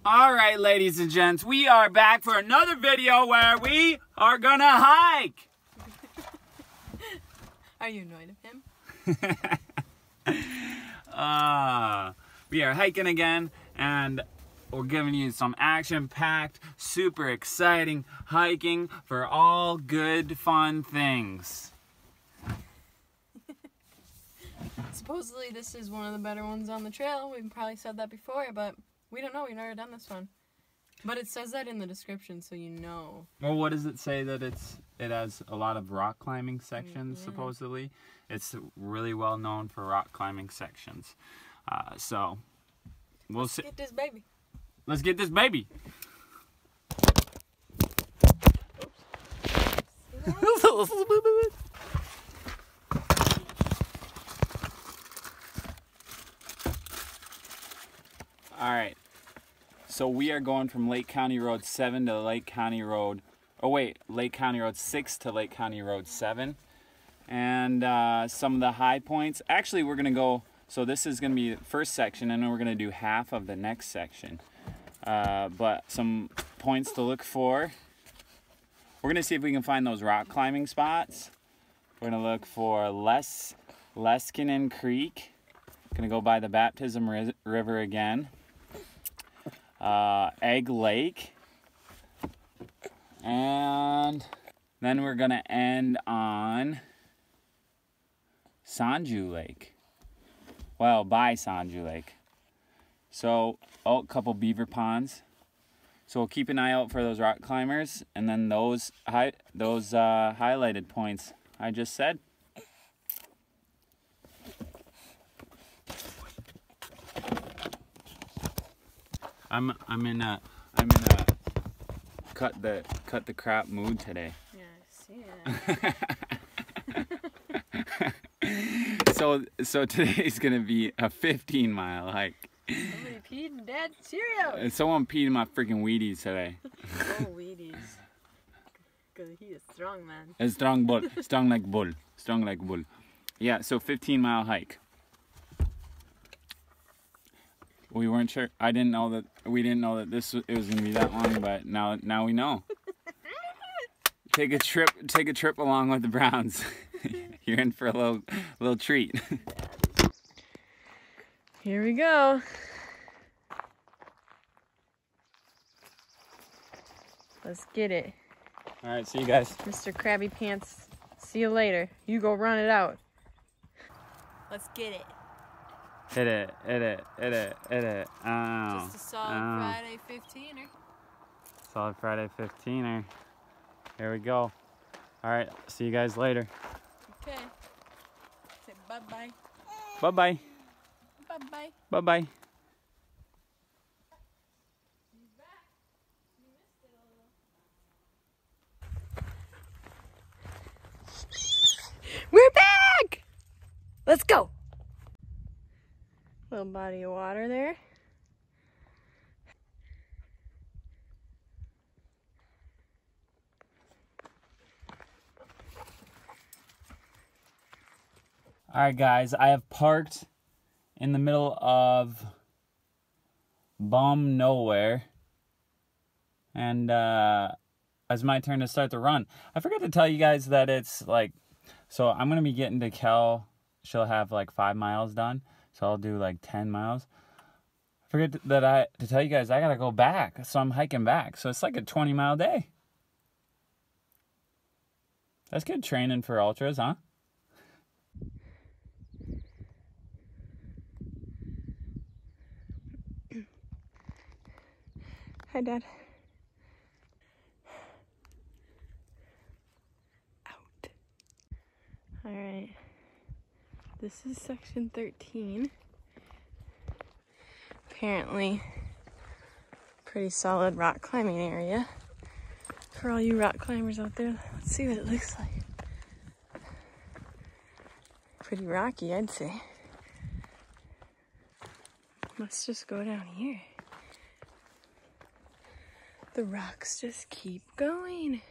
All right, ladies and gents, we are back for another video where we are gonna hike. Are you annoyed of him? We are hiking again, and we're giving you some action-packed, super exciting hiking for all good, fun things. Supposedly this is one of the better ones on the trail. We've probably said that before, but we don't know. We've never done this one. But it says that in the description, so you know. Well, what does it say that it has a lot of rock climbing sections, supposedly? It's really well known for rock climbing sections. So, we'll see. Let's get this baby. Let's get this baby. All right. So we are going from Lake County Road 7 to Lake County Road, Lake County Road 6 to Lake County Road 7. And some of the high points, actually we're gonna go, so this is gonna be the first section and then we're gonna do half of the next section. But some points to look for. We're gonna see if we can find those rock climbing spots. We're gonna look for Leskinen Creek. Gonna go by the Baptism River again. Egg Lake, and then we're gonna end on Sanju Lake. Well, by Sanju Lake. So, a couple beaver ponds. So we'll keep an eye out for those rock climbers, and then those highlighted points I just said. I'm in a cut the crap mood today. Yeah, I see it. So today's gonna be a 15-mile hike. Somebody peed in Dad's Cheerios. And someone peed in my freaking Wheaties today. Oh, Wheaties. Cause he is strong, man. A strong bull, strong like bull. Yeah, so 15-mile hike. We weren't sure. We didn't know that it was gonna be that long, but now we know. Take a trip along with the Browns. You're in for a little treat. Here we go. Let's get it. All right, see you guys. Mr. Krabby Pants, see you later. You go run it out. Let's get it. Hit it. Oh. Just a solid Friday 15er. Solid Friday 15er. Here we go. All right, see you guys later. Okay. Say bye-bye. Bye-bye. Bye-bye. Bye-bye. We're back! Let's go! Little body of water there. All right, guys, I have parked in the middle of bum nowhere, and it's my turn to start the run. I forgot to tell you guys that it's like, so I'm gonna be getting to Kel. She'll have like 5 miles done. So I'll do like 10 miles. I forget to tell you guys I gotta go back. So I'm hiking back. So it's like a 20-mile day. That's good training for ultras, huh? Hi, Dad. Out. All right. This is section 13. Apparently, pretty solid rock climbing area. For all you rock climbers out there, let's see what it looks like. Pretty rocky, I'd say. Let's just go down here. The rocks just keep going.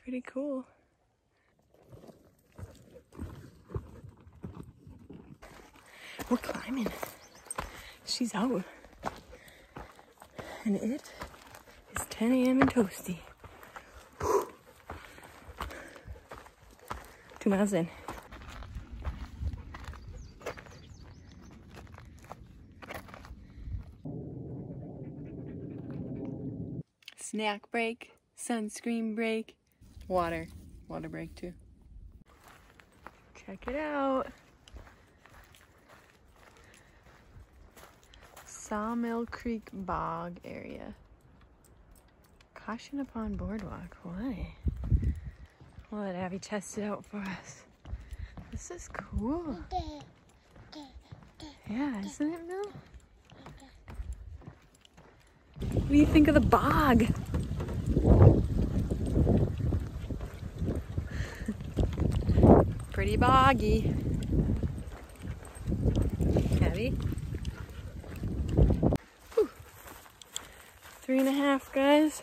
Pretty cool. We're climbing. She's out. And it is 10 a.m. and toasty. Whew. 2 miles in. Snack break, sunscreen break, water break too. Check it out. Sawmill Creek Bog area. Caution upon boardwalk. Why? We'll let Abby test it out for us. This is cool. Yeah, isn't it, Mel? What do you think of the bog? Pretty boggy. Abby? 3.5, guys.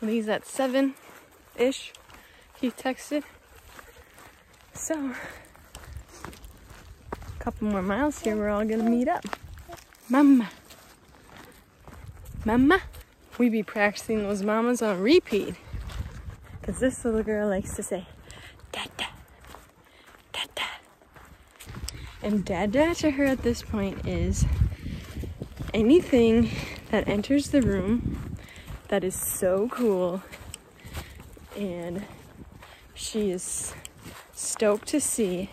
Lee's at 7-ish. He texted. So, a couple more miles here, we're all gonna meet up. Mama. Mama. We be practicing those mamas on repeat. Because this little girl likes to say, Dada. Dada. And Dada to her at this point is anything that enters the room that is so cool and she is stoked to see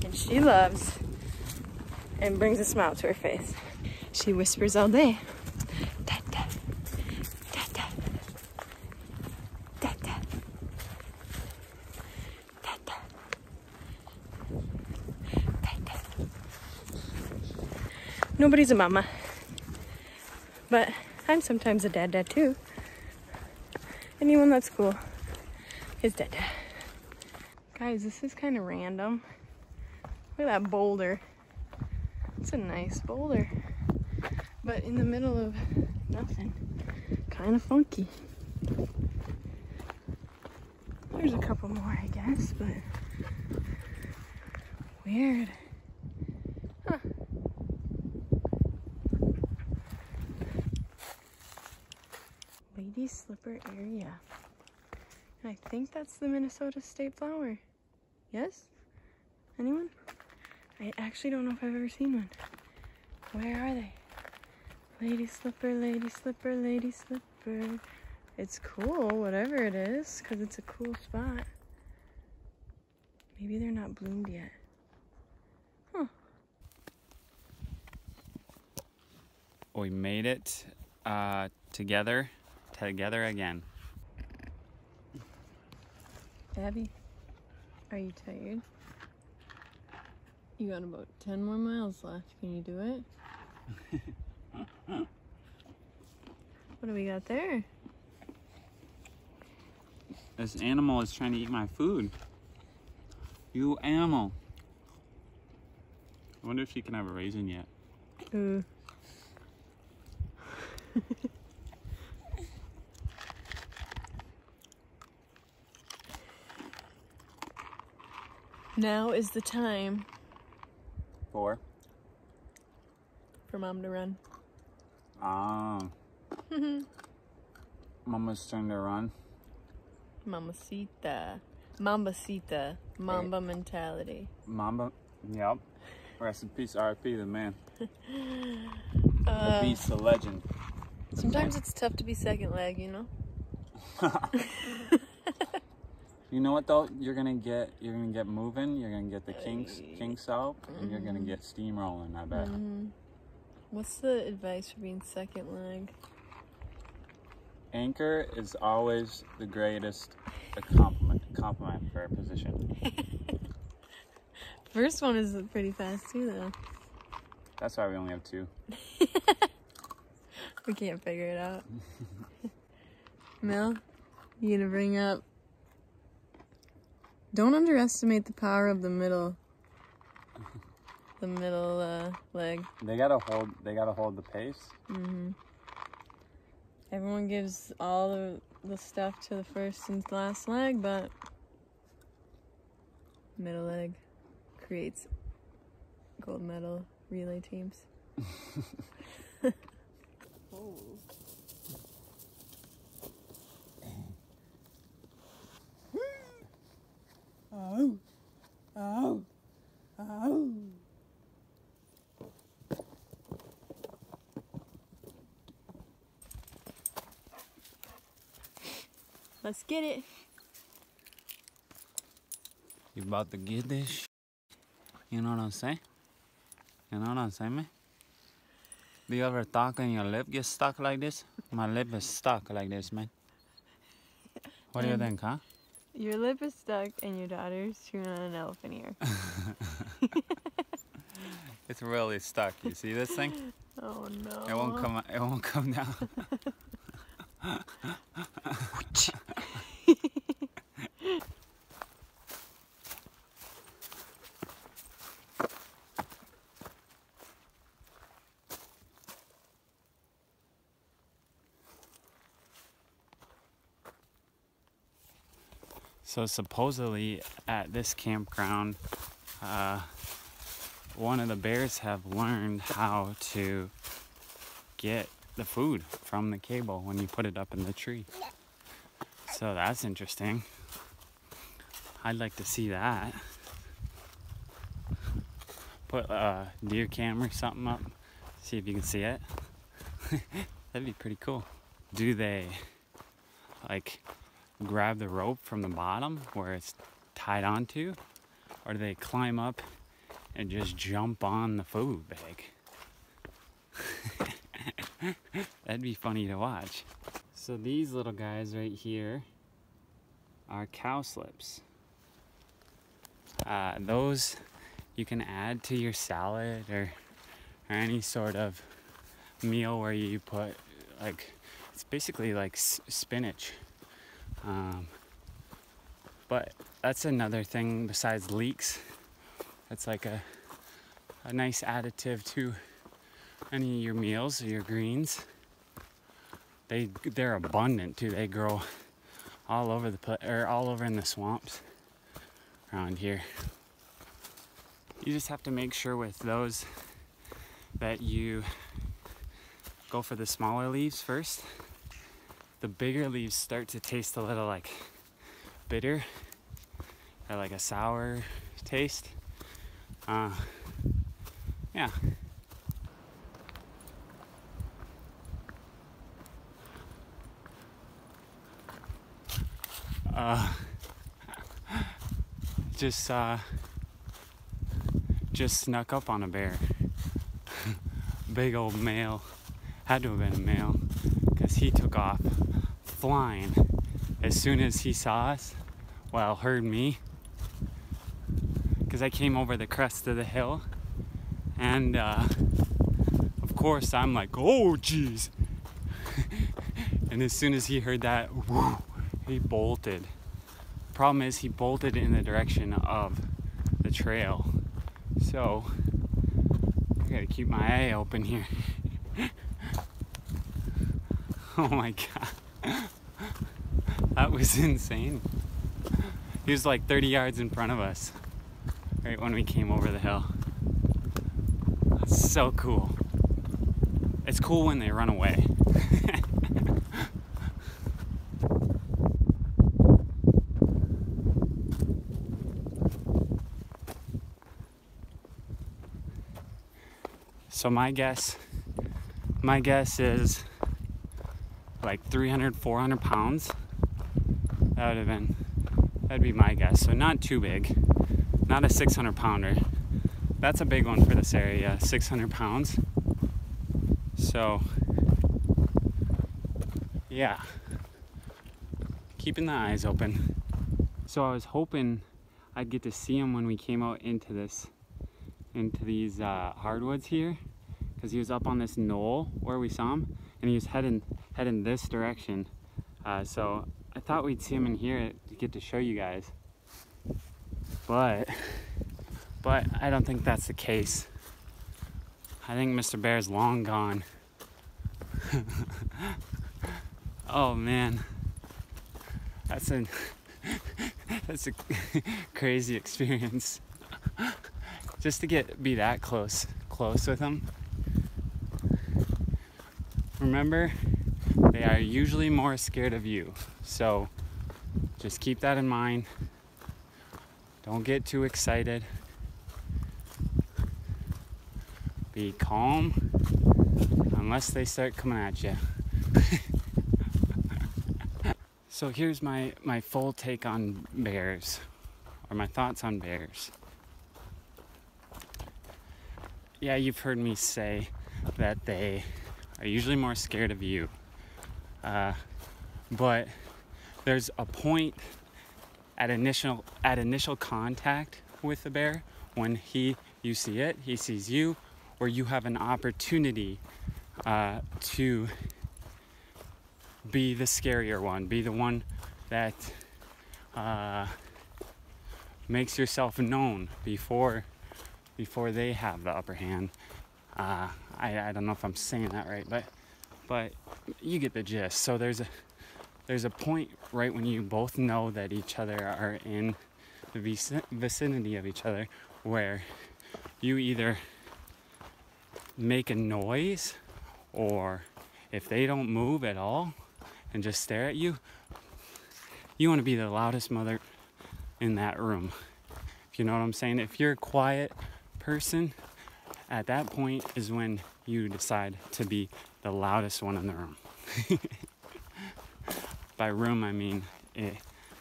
and she loves and brings a smile to her face. She whispers all day, Dada, Dada, Dada, Dada, Dada. Nobody's a mama. But I'm sometimes a dada too. Anyone that's cool is dada. Guys, this is kind of random. Look at that boulder. It's a nice boulder. But in the middle of nothing. Kind of funky. There's a couple more, I guess, but weird. Huh. Lady slipper area. And I think that's the Minnesota state flower. Yes? Anyone? I actually don't know if I've ever seen one. Where are they? Lady slipper, lady slipper, lady slipper. It's cool, whatever it is, because it's a cool spot. Maybe they're not bloomed yet. Huh. We made it together again. Abby, are you tired? You got about 10 more miles left. Can you do it? What do we got there? This animal is trying to eat my food. You animal. I wonder if she can have a raisin yet. Ooh. Now is the time for Mom to run. Mama's turn to run. Mamacita. Mambacita. Mamba mentality. Mamba, yep. Rest in peace, R.I.P. the man. The beast, the legend. Sometimes it's tough to be second leg, you know? You know what though? You're gonna get moving. You're gonna get the kinks out, and you're gonna get steamrolling. I bet. What's the advice for being second leg? Anchor is always the greatest compliment for a position. First one is pretty fast too, though. That's why we only have 2. We can't figure it out. Mel, you gonna bring up? Don't underestimate the power of the middle. The middle leg. They gotta hold the pace. Everyone gives all the stuff to the first and last leg, but middle leg creates gold medal relay teams. Let's get it. You about to get this? You know what I'm saying? You know what I'm saying, man? Do you ever talk and your lip gets stuck like this? My lip is stuck like this, man. What do you think, huh? Your lip is stuck and your daughter's chewing on an elephant ear. It's really stuck. You see this thing? Oh no. It won't come. It won't come down. So supposedly at this campground, one of the bears have learned how to get the food from the cable when you put it up in the tree. So that's interesting. I'd like to see that. Put a deer cam or something up, see if you can see it. That'd be pretty cool. Do they like grab the rope from the bottom where it's tied onto, or do they climb up and just jump on the food bag? That'd be funny to watch. So these little guys right here are cowslips. Those you can add to your salad or any sort of meal where you put, like, it's basically like spinach. But that's another thing besides leeks. It's like a nice additive to any of your meals or your greens. They're abundant too. They grow all over all over in the swamps around here. You just have to make sure with those that you go for the smaller leaves first. The bigger leaves start to taste a little like bitter, or like a sour taste. Yeah. Just snuck up on a bear. Big old male. Had to have been a male, because he took off flying as soon as he saw us. Well, heard me, because I came over the crest of the hill, and of course I'm like, oh geez. And as soon as he heard that, whoo, he bolted. Problem is, he bolted in the direction of the trail, so I gotta keep my eye open here. Oh my god, that was insane. He was like 30 yards in front of us right when we came over the hill. That's so cool. It's cool when they run away. So my guess is like 300, 400 pounds. That'd be my guess. So not too big, not a 600 pounder. That's a big one for this area, 600 pounds. So yeah, keeping the eyes open. So I was hoping I'd get to see him when we came out into these hardwoods here, because he was up on this knoll where we saw him, and he was heading this direction. So I thought we'd see him in here to get to show you guys, but I don't think that's the case. I think Mr. Bear's long gone. Oh man, that's a crazy experience. Just to be that close with them. Remember, they are usually more scared of you, so just keep that in mind. Don't get too excited. Be calm unless they start coming at you. So here's my full take on bears, or my thoughts on bears. Yeah, you've heard me say that they are usually more scared of you. But there's a point at initial contact with the bear when you see it, he sees you, where you have an opportunity to be the scarier one, be the one that makes yourself known before they have the upper hand. I don't know if I'm saying that right, but you get the gist. So there's a point right when you both know that each other are in the vicinity of each other, where you either make a noise, or if they don't move at all and just stare at you, you want to be the loudest mother in that room. If you know what I'm saying. If you're a quiet person, at that point is when you decide to be the loudest one in the room. By room, I mean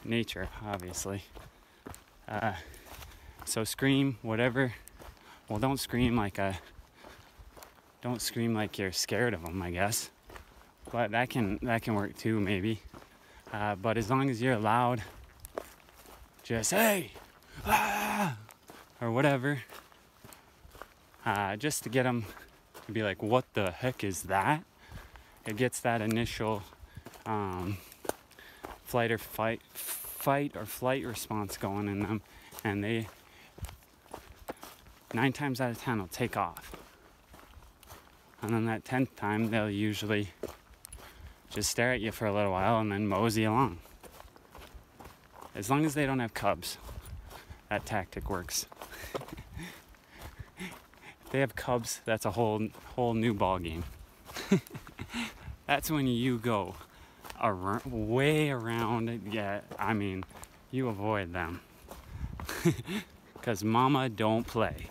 nature, obviously. So scream, whatever. Well, don't scream like you're scared of them, I guess. But that can work too, maybe. But as long as you're loud, just hey, ah, or whatever, just to get them to be like, what the heck is that? It gets that initial fight or flight response going in them, and they 9 times out of 10 will take off. And then that 10th time, they'll usually just stare at you for a little while and then mosey along. As long as they don't have cubs, that tactic works. If they have cubs, that's a whole new ball game. That's when you go way around. Yeah, I mean, you avoid them. 'Cause mama don't play.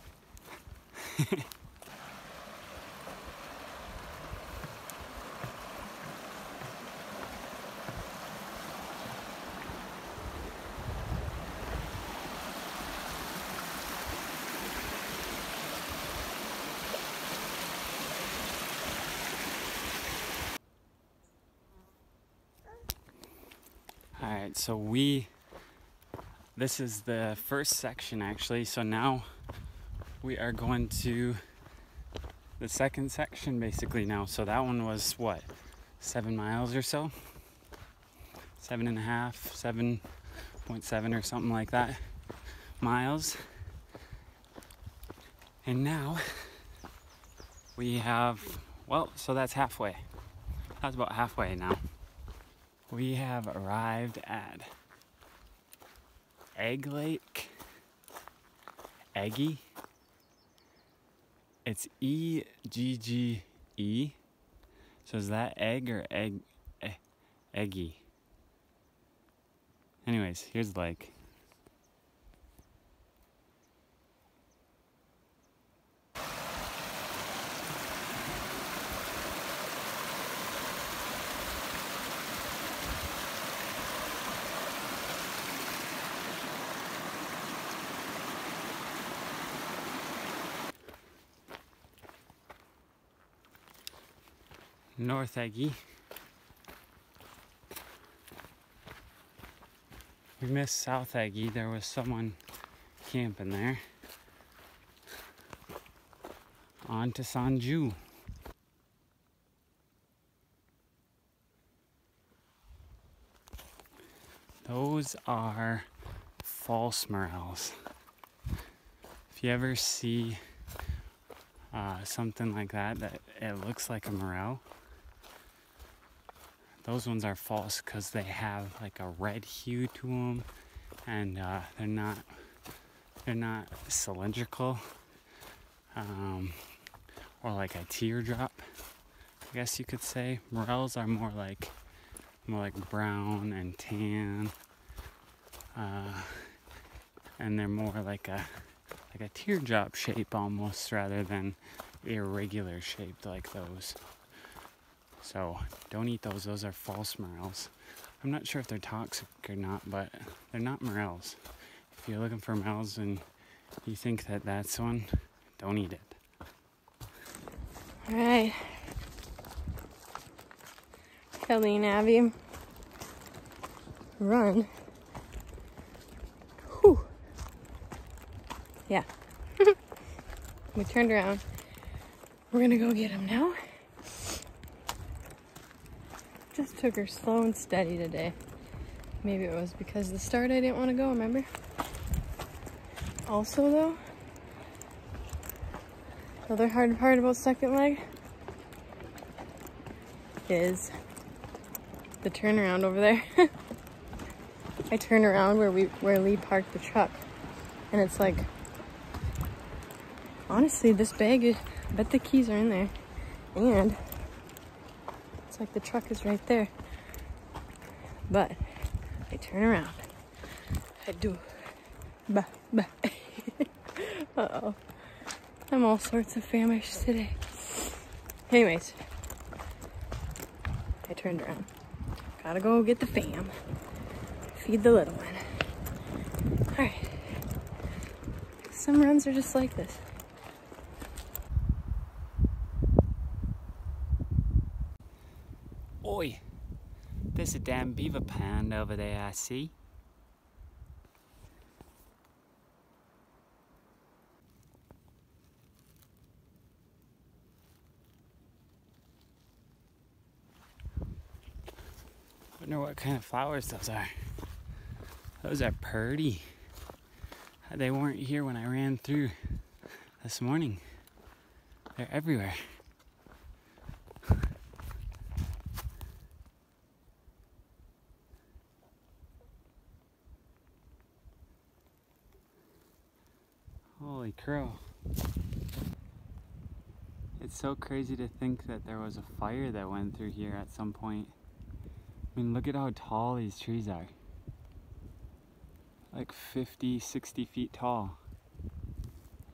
Alright, so this is the first section actually, so now we are going to the second section basically now. So that one was what, 7 miles or so? 7.5, 7.7 or something like that miles. And now we have, well, so that's halfway. That's about halfway now. We have arrived at Egg Lake. Eggy. It's E-G-G-E. So is that egg or egg? Eggy. Anyways, here's the lake. North Eggy. We missed South Eggy. There was someone camping there. On to Sanju. Those are false morels. If you ever see something like that it looks like a morel, those ones are false because they have like a red hue to them, and they're not cylindrical, or like a teardrop, I guess you could say. Morels are more like brown and tan, and they're more like a teardrop shape almost, rather than irregular shaped like those. So don't eat those. Those are false morels. I'm not sure if they're toxic or not, but they're not morels. If you're looking for morels and you think that that's one, don't eat it. All right. Kelly and Abby, run. Whew. Yeah. We turned around. We're gonna go get him now. Just took her slow and steady today. Maybe it was because of the start I didn't want to go, remember? Also though, the other hard part about second leg is the turnaround over there. I turn around where Lee parked the truck, and it's like, honestly, this bag is, I bet the keys are in there, and it's like the truck is right there. But I turn around. I do. Bah, bah. Uh-oh. I'm all sorts of famished today. Anyways, I turned around. Gotta go get the fam. Feed the little one. Alright. Some runs are just like this. Oi, there's a damn beaver pond over there, I see. Wonder what kind of flowers those are. Those are pretty. They weren't here when I ran through this morning. They're everywhere. Holy crow. It's so crazy to think that there was a fire that went through here at some point. I mean, look at how tall these trees are. Like 50, 60 feet tall.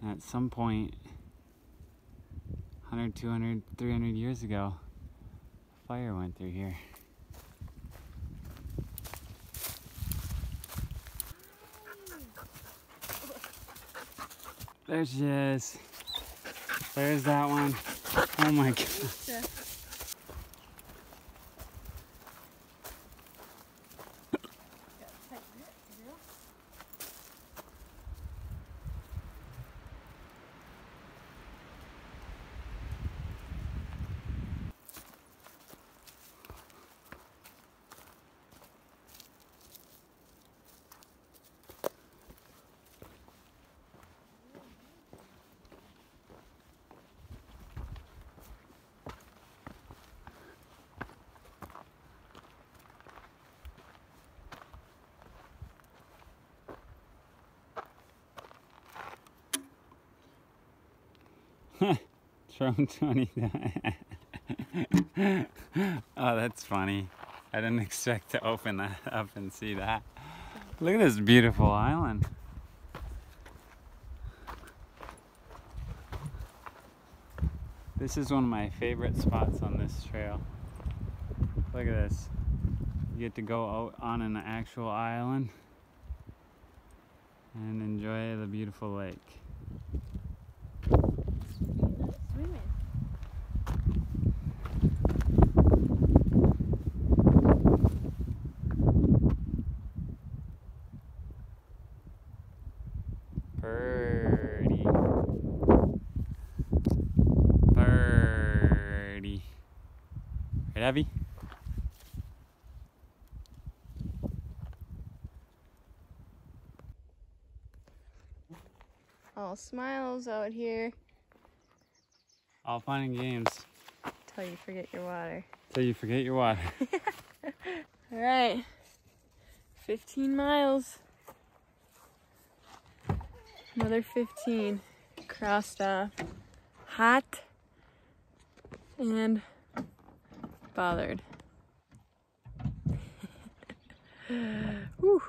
And at some point, 100, 200, 300 years ago, a fire went through here. There she is. There's that one. Oh my god. Thrown 20. Oh, that's funny. I didn't expect to open that up and see that. Look at this beautiful island. This is one of my favorite spots on this trail. Look at this. You get to go out on an actual island and enjoy the beautiful lake. Birdie. Birdie. Right, Abby? All smiles out here. All fun and games. Till you forget your water. Till you forget your water. Alright. 15 miles. Another 15 crossed off. Hot and bothered. Whew.